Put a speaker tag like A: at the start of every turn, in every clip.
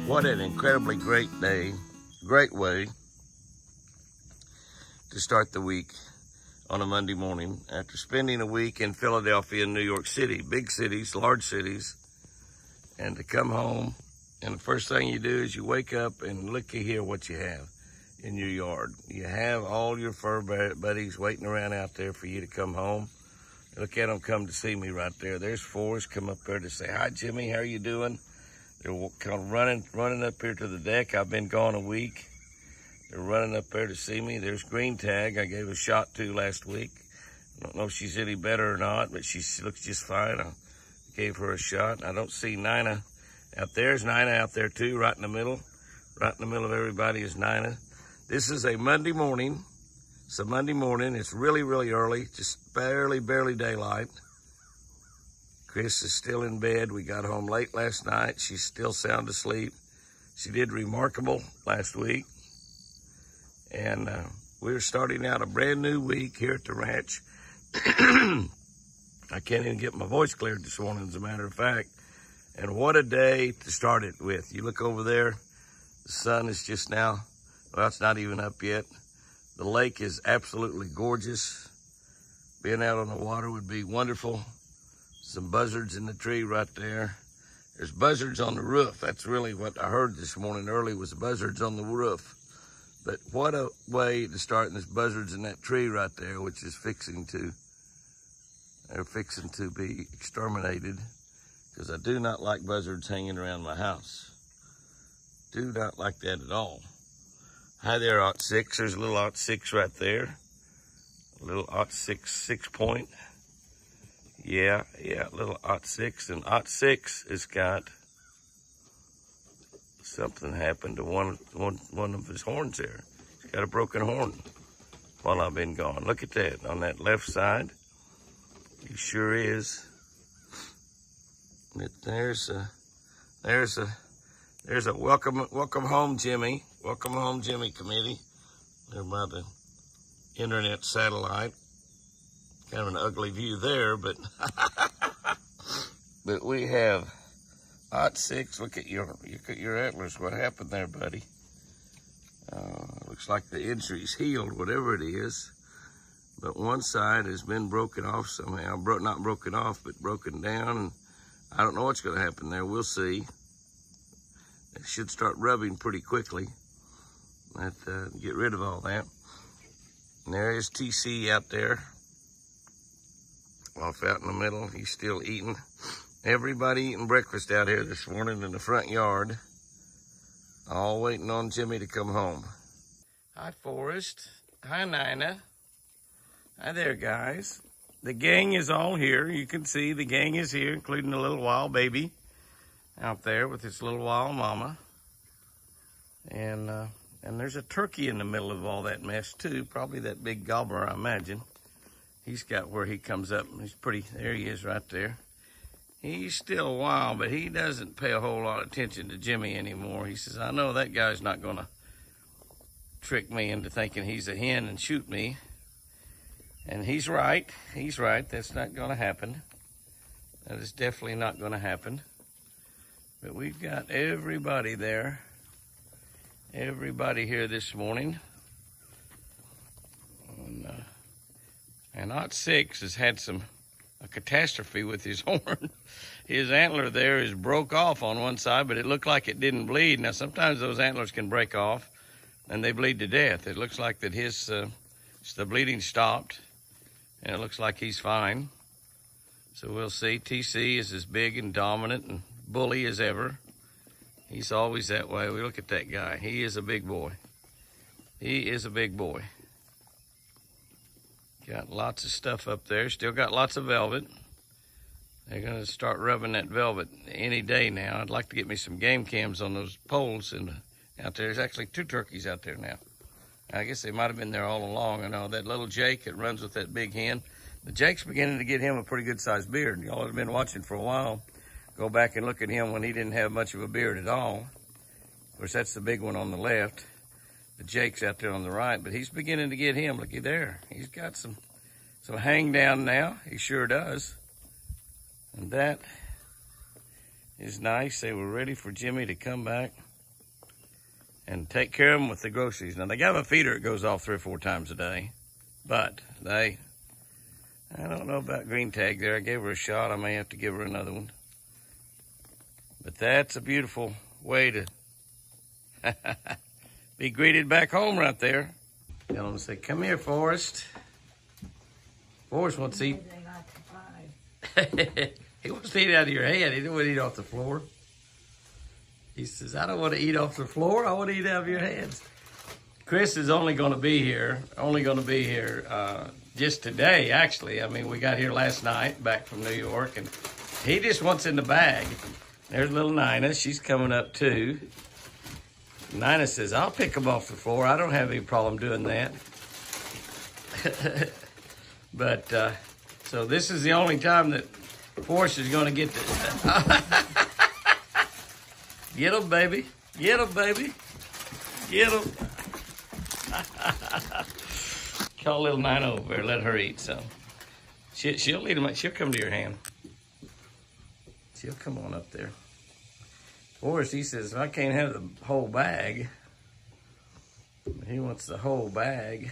A: What an incredibly great day, great way to start the week on a Monday morning after spending a week in Philadelphia and New York City, big cities, large cities, and to come home. And the first thing you do is you wake up and look here what you have in your yard. You have all your fur buddies waiting around out there for you to come home. Look at them come to see me right there. There's Forrest come up there to say, "Hi, Jimmy, how are you doing?" They're kind of running up here to the deck. I've been gone a week. They're running up there to see me. There's Green Tag. I gave a shot to last week. I don't know if she's any better or not, but she looks just fine. I gave her a shot. I don't see Nina out there. There's Nina out there too, right in the middle. Right in the middle of everybody is Nina. This is a Monday morning. It's a Monday morning. It's really, really early, just barely daylight. Chris is still in bed. We got home late last night. She's still sound asleep. She did remarkable last week. And we're starting out a brand new week here at the ranch. I can't even get my voice cleared this morning, as a matter of fact. And what a day to start it with. You look over there, the sun is just now, well, it's not even up yet. The lake is absolutely gorgeous. Being out on the water would be wonderful. Some buzzards in the tree right there. There's buzzards on the roof. That's really what I heard this morning early, was buzzards on the roof. But what a way to start, and there's buzzards in that tree right there, which is they're fixing to be exterminated, because I do not like buzzards hanging around my house. Do not like that at all. Hi there, 06. There's a little 06 right there. A little 06 point. Yeah, little 06. And 06 has got something happened to one of his horns there. He's got a broken horn while I've been gone. Look at that on that left side. He sure is. But there's a welcome home, Jimmy. Welcome home, Jimmy committee. They're by the internet satellite. Kind of an ugly view there, but but we have 06. Look at your antlers. What happened there, buddy? Looks like the injury's healed, whatever it is. But one side has been broken off somehow. Not broken off, but broken down. And I don't know what's going to happen there. We'll see. It should start rubbing pretty quickly. Get rid of all that. And there is TC out there. Off out in the middle. He's still eating. Everybody eating breakfast out here this morning in the front yard. All waiting on Jimmy to come home. Hi, Forrest. Hi, Nina. Hi there, guys. The gang is all here. You can see the gang is here, including the little wild baby out there with its little wild mama. And there's a turkey in the middle of all that mess, too. Probably that big gobbler, I imagine. He's got where he comes up. He's pretty, there he is right there. He's still wild, but he doesn't pay a whole lot of attention to Jimmy anymore. He says, I know that guy's not going to trick me into thinking he's a hen and shoot me. And he's right. He's right. That's not going to happen. That is definitely not going to happen. But we've got everybody there. Everybody here this morning. And 06 has had a catastrophe with his horn. His antler there is broke off on one side, but it looked like it didn't bleed. Now, sometimes those antlers can break off, and they bleed to death. It looks like that the bleeding stopped, and it looks like he's fine. So we'll see. TC is as big and dominant and bully as ever. He's always that way. We look at that guy. He is a big boy. He is a big boy. Got lots of stuff up there. Still got lots of velvet. They're going to start rubbing that velvet any day now. I'd like to get me some game cams on those poles out there. There's actually 2 turkeys out there now. I guess they might have been there all along. I know that little Jake that runs with that big hen. The Jake's beginning to get him a pretty good-sized beard. Y'all have been watching for a while. Go back and look at him when he didn't have much of a beard at all. Of course, that's the big one on the left. The Jake's out there on the right, but he's beginning to get him. Looky there. He's got some hang down now. He sure does. And that is nice. They were ready for Jimmy to come back and take care of them with the groceries. Now, they got a feeder that goes off 3 or 4 times a day, but I don't know about green tag there. I gave her a shot. I may have to give her another one. But that's a beautiful way to be greeted back home right there. Tell them to say, come here, Forrest. Forrest wants to eat. He wants to eat out of your hand. He don't want to eat off the floor. He says, I don't want to eat off the floor. I want to eat out of your hands. Chris is only going to be here just today, actually. I mean, we got here last night back from New York, and he just wants in the bag. There's little Nina. She's coming up, too. Nina says, I'll pick them off the floor. I don't have any problem doing that. But, so this is the only time that Forrest is going to get to... Get him, baby. Get him, baby. Get him. Call little Nina over there. Let her eat some. She'll eat them. She'll come to your hand. She'll come on up there. Forrest, he says, I can't have the whole bag. He wants the whole bag.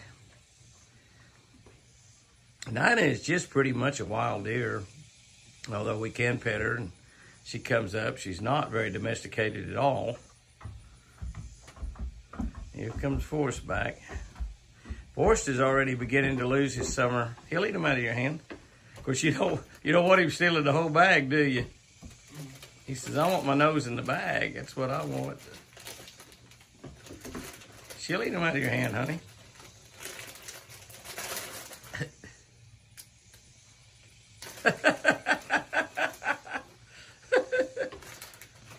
A: Nina is just pretty much a wild deer, although we can pet her and she comes up. She's not very domesticated at all. Here comes Forrest back. Forrest is already beginning to lose his summer. He'll eat them out of your hand. Of course, you don't want him stealing the whole bag, do you? He says, I want my nose in the bag. That's what I want. She'll eat them out of your hand, honey.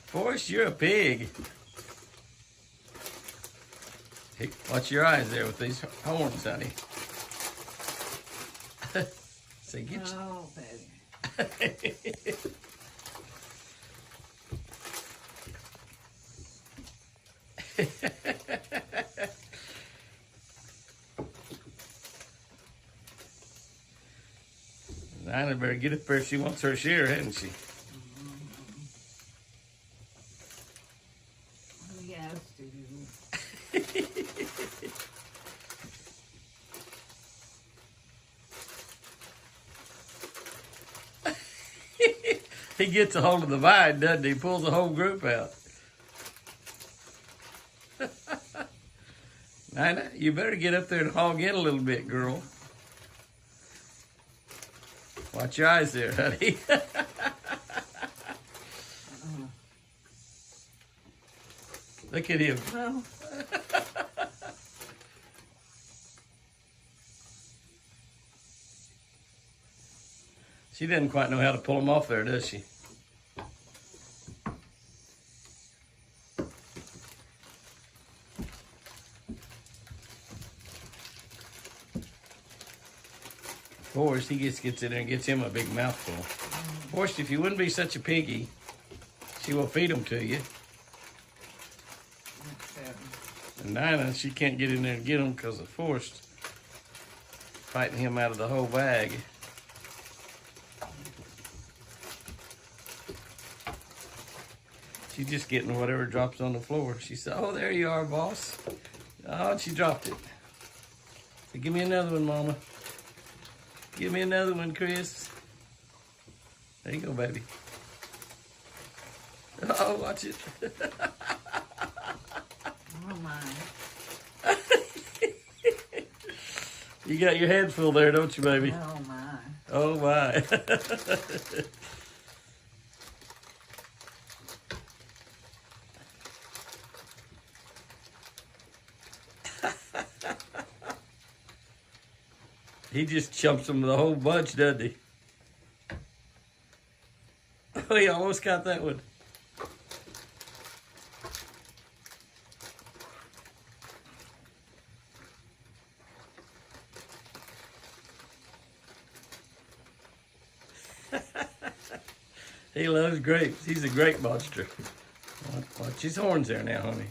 A: Forrest, you're a pig. Hey, watch your eyes there with these horns, honey. Say, get
B: oh, baby.
A: Nina better get up there. She wants her share, hasn't she?
B: Yes,
A: He gets a hold of the vine, doesn't he? He pulls the whole group out. Nina, you better get up there and hog in a little bit, girl. Watch your eyes there, honey. Look at him.
B: well,
A: She doesn't quite know how to pull them off there, does she? Forrest, he gets in there and gets him a big mouthful. Forrest, if you wouldn't be such a piggy, she will feed them to you. And Nina, she can't get in there and get them because of Forrest fighting him out of the whole bag. She's just getting whatever drops on the floor. She said, oh, there you are, boss. Oh, she dropped it. So give me another one, Mama. Give me another one, Chris. There you go, baby. Oh, watch it.
B: oh my.
A: You got your head full there, don't you, baby?
B: Oh my.
A: Oh, my. He just chumps them with a whole bunch, doesn't he? Oh, he almost got that one. He loves grapes. He's a grape monster. Watch his horns there now, honey.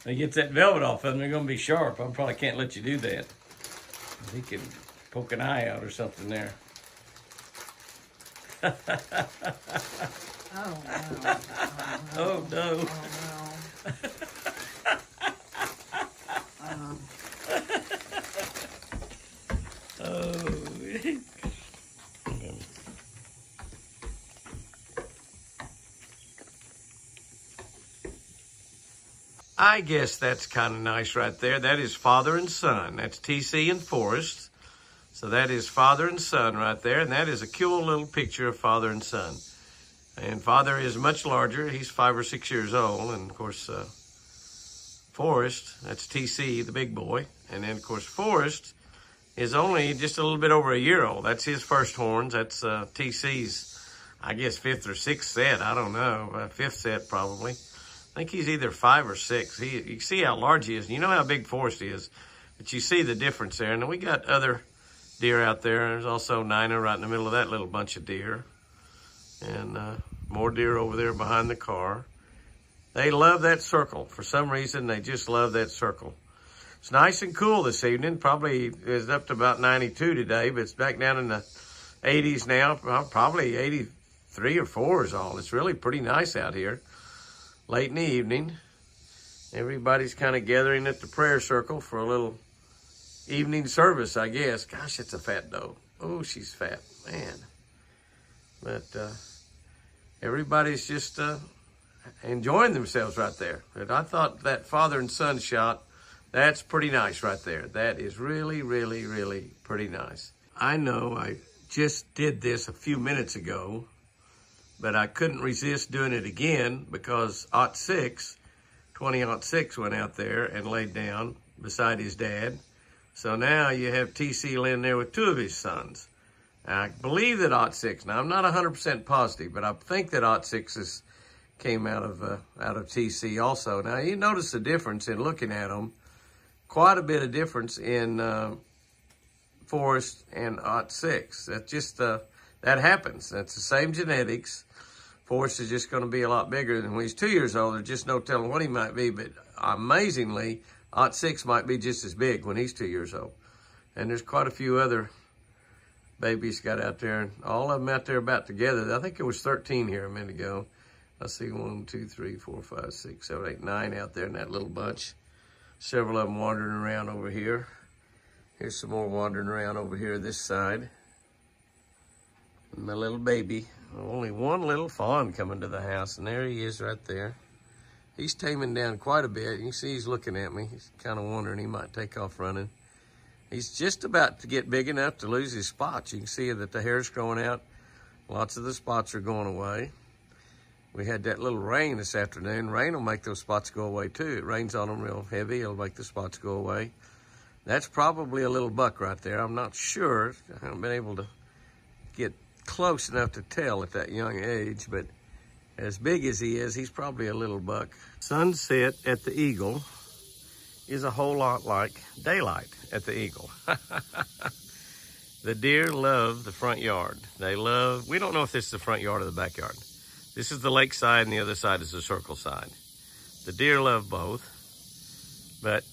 A: When he gets that velvet off of them, they're going to be sharp. I probably can't let you do that. He can poke an eye out or something there.
B: Oh, no.
A: Oh, no.
B: Oh,
A: Oh. I guess that's kind of nice right there. That is father and son. That's TC and Forrest. So that is father and son right there. And that is a cool little picture of father and son. And father is much larger. He's 5 or 6 years old. And, of course, Forrest, that's TC, the big boy. And then, of course, Forrest is only just a little bit over a year old. That's his first horns. That's TC's, I guess, 5th or 6th set. I don't know. 5th set, probably. I think he's either 5 or 6. You see how large he is. And you know how big Forrest is. But you see the difference there. And then we got other deer out there. There's also Nina right in the middle of that little bunch of deer. And more deer over there behind the car. They love that circle. For some reason, they just love that circle. It's nice and cool this evening. Probably is up to about 92 today, but it's back down in the 80s now. Probably 83 or 4 is all. It's really pretty nice out here. Late in the evening. Everybody's kind of gathering at the prayer circle for a little evening service, I guess. Gosh, it's a fat doe. Oh, she's fat, man. But everybody's just enjoying themselves right there. And I thought that father and son shot, that's pretty nice right there. That is really, really, really pretty nice. I know I just did this a few minutes ago, but I couldn't resist doing it again because 20-06 went out there and laid down beside his dad. So now you have TC laying there with 2 of his sons. I believe that 06, now I'm not 100% positive, but I think that 06 came out of TC also. Now you notice the difference in looking at them. Quite a bit of difference in Forrest and 06. That's just, that happens. That's the same genetics. Forrest is just going to be a lot bigger than when he's 2 years old. There's just no telling what he might be, but amazingly, 06 might be just as big when he's 2 years old. And there's quite a few other babies got out there, and all of them out there about together. I think it was 13 here a minute ago. I see 1, 2, 3, 4, 5, 6, 7, 8, 9 out there in that little bunch. Several of them wandering around over here. Here's some more wandering around over here this side. And my little baby. Only one little fawn coming to the house, and there he is right there. He's taming down quite a bit. You can see he's looking at me. He's kind of wondering he might take off running. He's just about to get big enough to lose his spots. You can see that the hair's growing out. Lots of the spots are going away. We had that little rain this afternoon. Rain will make those spots go away too. It rains on them real heavy. It'll make the spots go away. That's probably a little buck right there. I'm not sure. I haven't been able to get close enough to tell at that young age, but as big as he is, he's probably a little buck. Sunset at the Eagle is a whole lot like daylight at the Eagle. The deer love the front yard. We don't know if this is the front yard or the backyard. This is the lake side and the other side is the circle side. The deer love both, but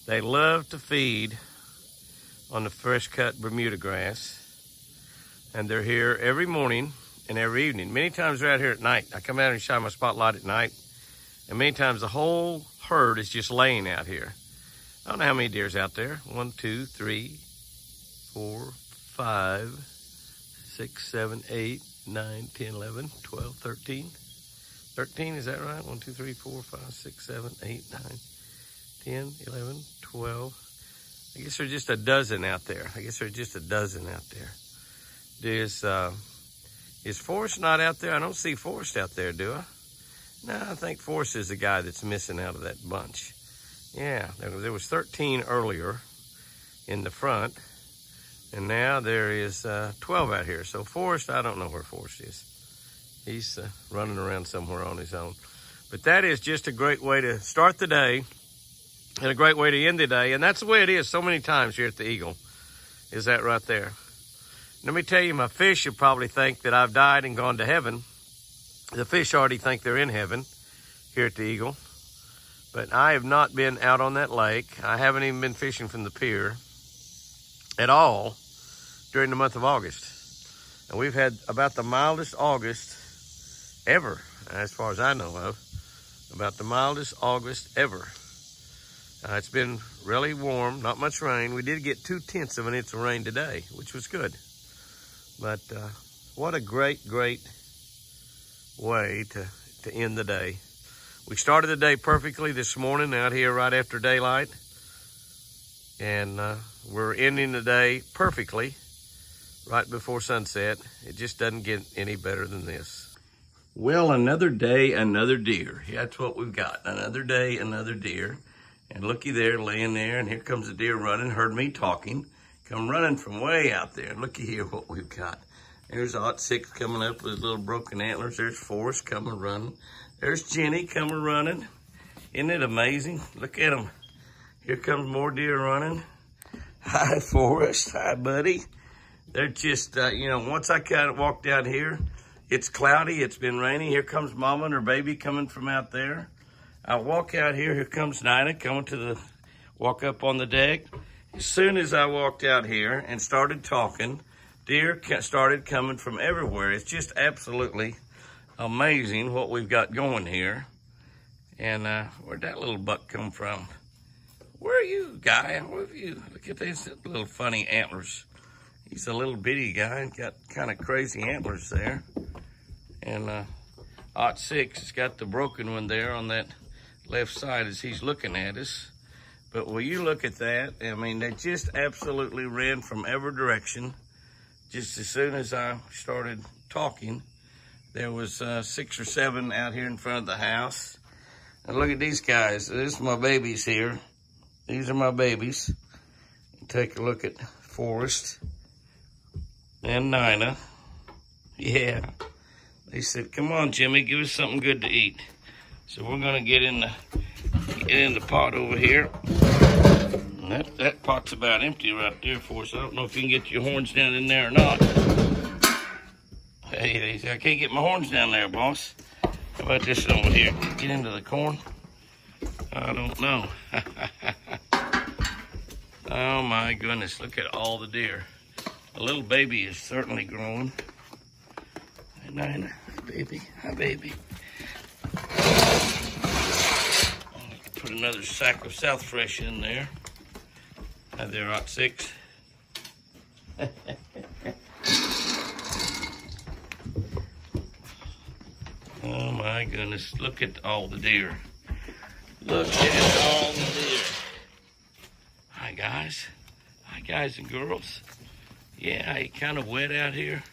A: they love to feed on the fresh cut Bermuda grass. And they're here every morning and every evening. Many times they're out here at night. I come out and shine my spotlight at night, and many times the whole herd is just laying out here. I don't know how many deer's out there. 1, 2, 3, 4, 5, 6, 7, 8, 9, 10, 11, 12, 13. 13, is that right? 1, 2, 3, 4, 5, 6, 7, 8, 9, 10, 11, 12. I guess there's just a dozen out there. Is Forrest not out there? I don't see Forrest out there, do I? No, I think Forrest is the guy that's missing out of that bunch. Yeah, there was 13 earlier in the front, and now there is 12 out here. So Forrest, I don't know where Forrest is. He's running around somewhere on his own. But that is just a great way to start the day and a great way to end the day. And that's the way it is so many times here at the Eagle, is that right there. Let me tell you, my fish will probably think that I've died and gone to heaven. The fish already think they're in heaven here at the Eagle. But I have not been out on that lake. I haven't even been fishing from the pier at all during the month of August. And we've had about the mildest August ever, as far as I know of. About the mildest August ever. It's been really warm, not much rain. We did get 0.2 of an inch of rain today, which was good. But what a great, great way to end the day. We started the day perfectly this morning out here right after daylight. And we're ending the day perfectly right before sunset. It just doesn't get any better than this. Well, another day, another deer. That's what we've got. Another day, another deer. And looky there, laying there, and here comes a deer running. Heard me talking. Come running from way out there. And looky here what we've got. There's 06 coming up with his little broken antlers. There's Forrest coming running. There's Jenny coming running. Isn't it amazing? Look at them. Here comes more deer running. Hi, Forrest. Hi, buddy. They're just, once I kind of walked out here, it's cloudy. It's been raining. Here comes Mama and her baby coming from out there. I walk out here. Here comes Nina coming walk up on the deck. As soon as I walked out here and started talking, deer started coming from everywhere. It's just absolutely amazing what we've got going here. And where'd that little buck come from? Where are you, guy? Where have you? Look at these little funny antlers. He's a little bitty guy and got kind of crazy antlers there. And 06 has got the broken one there on that left side as he's looking at us. But will you look at that? I mean, they just absolutely ran from every direction. Just as soon as I started talking, there was 6 or 7 out here in front of the house. And look at these guys. This is my babies here. These are my babies. Take a look at Forrest and Nina. Yeah. They said, come on, Jimmy, give us something good to eat. So we're gonna get in the pot over here. And that pot's about empty right there for us. I don't know if you can get your horns down in there or not. Hey, I can't get my horns down there, boss. How about this over here? Get into the corn? I don't know. Oh my goodness, look at all the deer. The little baby is certainly growing. Hey, Nina, baby, hi baby. Put another sack of South Fresh in there. Hi there, 06. Oh my goodness, look at all the deer. Look at all the deer. Hi guys. Hi guys and girls. Yeah, it's kind of wet out here.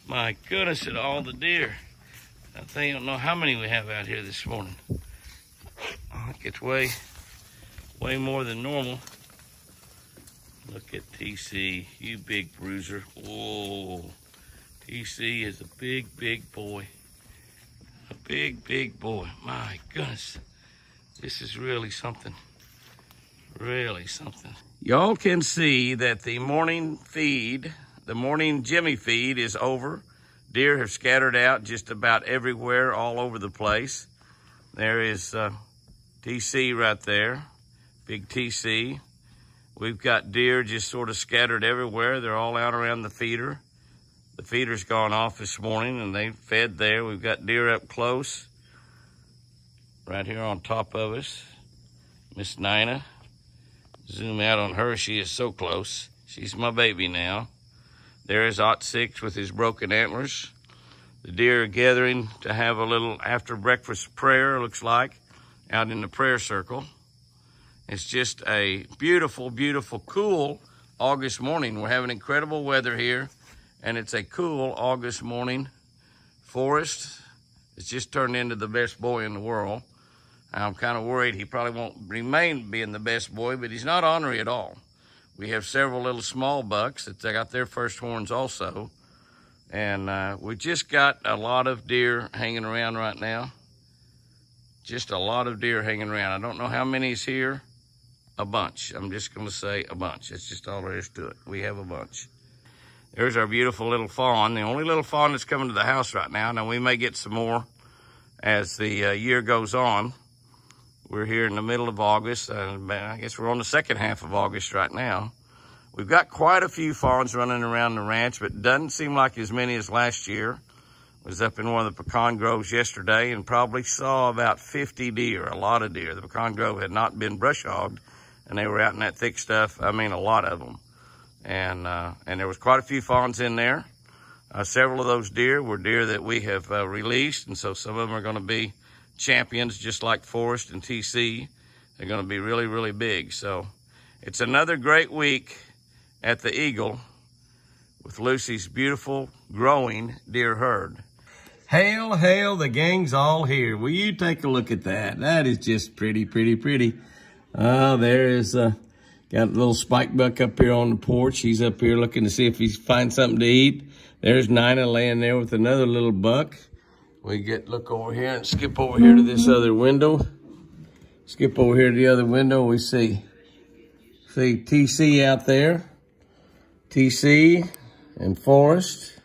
A: My goodness, at all the deer. I don't know how many we have out here this morning. I think it's way more than normal. Look at TC, you big bruiser. Whoa. TC is a big, big boy. A big, big boy. My goodness. This is really something. Really something. Y'all can see that the morning feed, the morning Jimmy feed is over. Deer have scattered out just about everywhere, all over the place. There is TC right there, big TC. We've got deer just sort of scattered everywhere. They're all out around the feeder. The feeder's gone off this morning and they fed there. We've got deer up close, right here on top of us. Miss Nina. Zoom out on her, she is so close. She's my baby now. There is 06 with his broken antlers. The deer are gathering to have a little after breakfast prayer, looks like, out in the prayer circle. It's just a beautiful, beautiful, cool August morning. We're having incredible weather here, and it's a cool August morning. Forrest has just turned into the best boy in the world. I'm kind of worried he probably won't remain being the best boy, but he's not ornery at all. We have several little small bucks that they got their first horns also. And we just got a lot of deer hanging around right now. Just a lot of deer hanging around. I don't know how many is here. A bunch. I'm just going to say a bunch. That's just all there is to it. We have a bunch. There's our beautiful little fawn. The only little fawn that's coming to the house right now. Now, we may get some more as the year goes on. We're here in the middle of August. I guess we're on the second half of August right now. We've got quite a few fawns running around the ranch, but doesn't seem like as many as last year. Was up in one of the pecan groves yesterday and probably saw about 50 deer, a lot of deer. The pecan grove had not been brush hogged, and they were out in that thick stuff. I mean, a lot of them. And there was quite a few fawns in there. Several of those deer were deer that we have released, and so some of them are going to be champions, just like Forrest and TC. They're going to be really, really big. So it's another great week at the Eagle with Lucy's beautiful, growing deer herd. Hail, hail, the gang's all here. Will you take a look at that? That is just pretty, pretty, pretty. There is, got a little spike buck up here on the porch. He's up here looking to see if he finds something to eat. There's Nina laying there with another little buck. We look over here and skip over here to this other window. Skip over here to the other window. We see TC out there. TC and Forrest.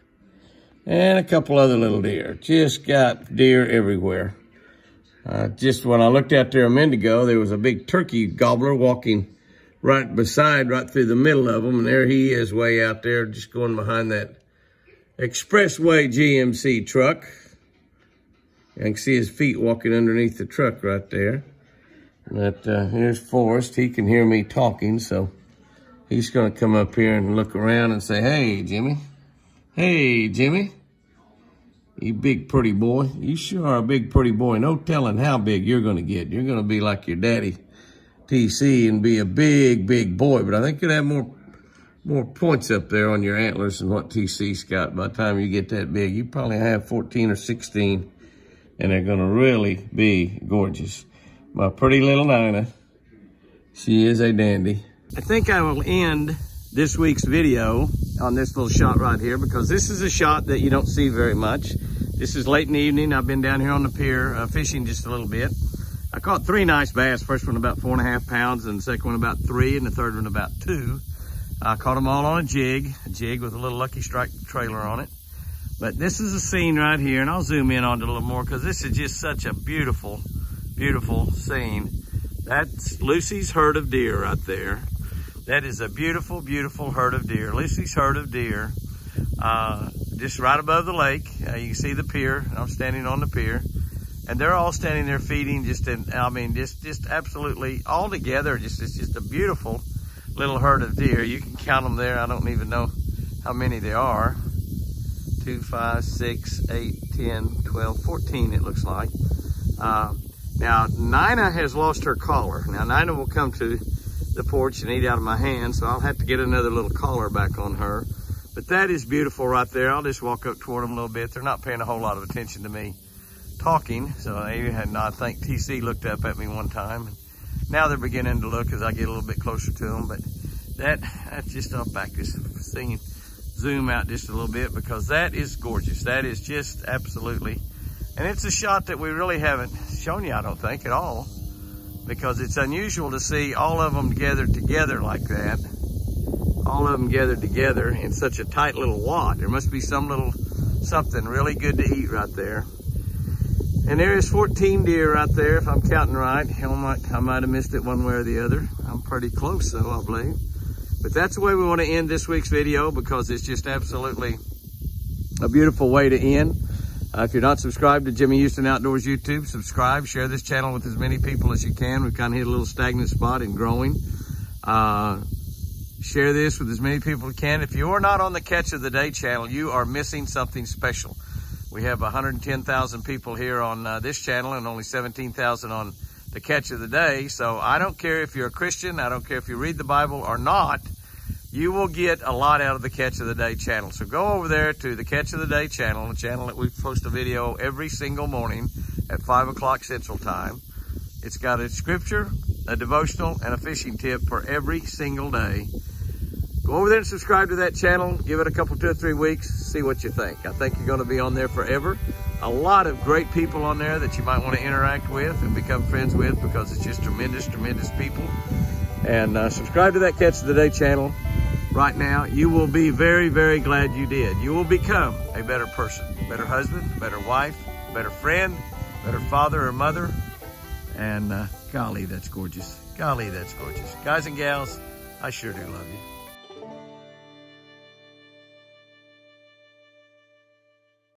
A: And a couple other little deer. Just got deer everywhere. Just when I looked out there a minute ago, there was a big turkey gobbler walking right through the middle of them. And there he is way out there, just going behind that Expressway GMC truck. I can see his feet walking underneath the truck right there. But here's Forrest. He can hear me talking, so he's going to come up here and look around and say, "Hey, Jimmy. Hey, Jimmy, you big pretty boy. You sure are a big pretty boy. No telling how big you're going to get. You're going to be like your daddy, TC, and be a big, big boy. But I think you'll have more points up there on your antlers than what TC's got. By the time you get that big, you probably have 14 or 16, and they're going to really be gorgeous. My pretty little Nina, she is a dandy." I think I will end this week's video on this little shot right here, because this is a shot that you don't see very much. This is late in the evening. I've been down here on the pier fishing just a little bit. I caught 3 nice bass. First one about 4.5 pounds, and the second one about 3, and the third one about 2. I caught them all on a jig with a little Lucky Strike trailer on it. But this is a scene right here, and I'll zoom in on it a little more because this is just such a beautiful, beautiful scene. That's Lucy's herd of deer right there. That is a beautiful, beautiful herd of deer. Lucy's herd of deer, just right above the lake. You can see the pier. I'm standing on the pier, and they're all standing there feeding. Just absolutely all together. It's just a beautiful little herd of deer. You can count them there. I don't even know how many there are. 2, 5, 6, 8, 10, 12, 14. It looks like. Now Nina has lost her collar. Now Nina will come to the porch and eat out of my hand, so I'll have to get another little collar back on her. But that is beautiful right there. I'll just walk up toward them a little bit. They're not paying a whole lot of attention to me talking, so I think TC looked up at me one time. Now they're beginning to look as I get a little bit closer to them. But that's just, I'll back this thing, zoom out just a little bit, because that is gorgeous. That is just absolutely, and it's a shot that we really haven't shown you, I don't think, at all, because it's unusual to see all of them gathered together like that. All of them gathered together in such a tight little wad. There must be something really good to eat right there. And there is 14 deer right there, if I'm counting right. I might have missed it one way or the other. I'm pretty close though, I believe. But that's the way we want to end this week's video, because it's just absolutely a beautiful way to end. If you're not subscribed to Jimmy Houston Outdoors YouTube, subscribe, share this channel with as many people as you can. We've kind of hit a little stagnant spot in growing. Share this with as many people as you can. If you are not on the Catch of the Day channel, you are missing something special. We have 110,000 people here on this channel and only 17,000 on the Catch of the Day. So I don't care if you're a Christian, I don't care if you read the Bible or not, you will get a lot out of the Catch of the Day channel. So go over there to the Catch of the Day channel, the channel that we post a video every single morning at 5 o'clock Central Time. It's got a scripture, a devotional, and a fishing tip for every single day. Go over there and subscribe to that channel. Give it a couple, 2 or 3 weeks. See what you think. I think you're going to be on there forever. A lot of great people on there that you might want to interact with and become friends with, because it's just tremendous, tremendous people. And subscribe to that Catch of the Day channel right now. You will be very, very glad you did. You will become a better person, better husband, better wife, better friend, better father or mother. And golly, that's gorgeous. Golly, that's gorgeous. Guys and gals, I sure do love you.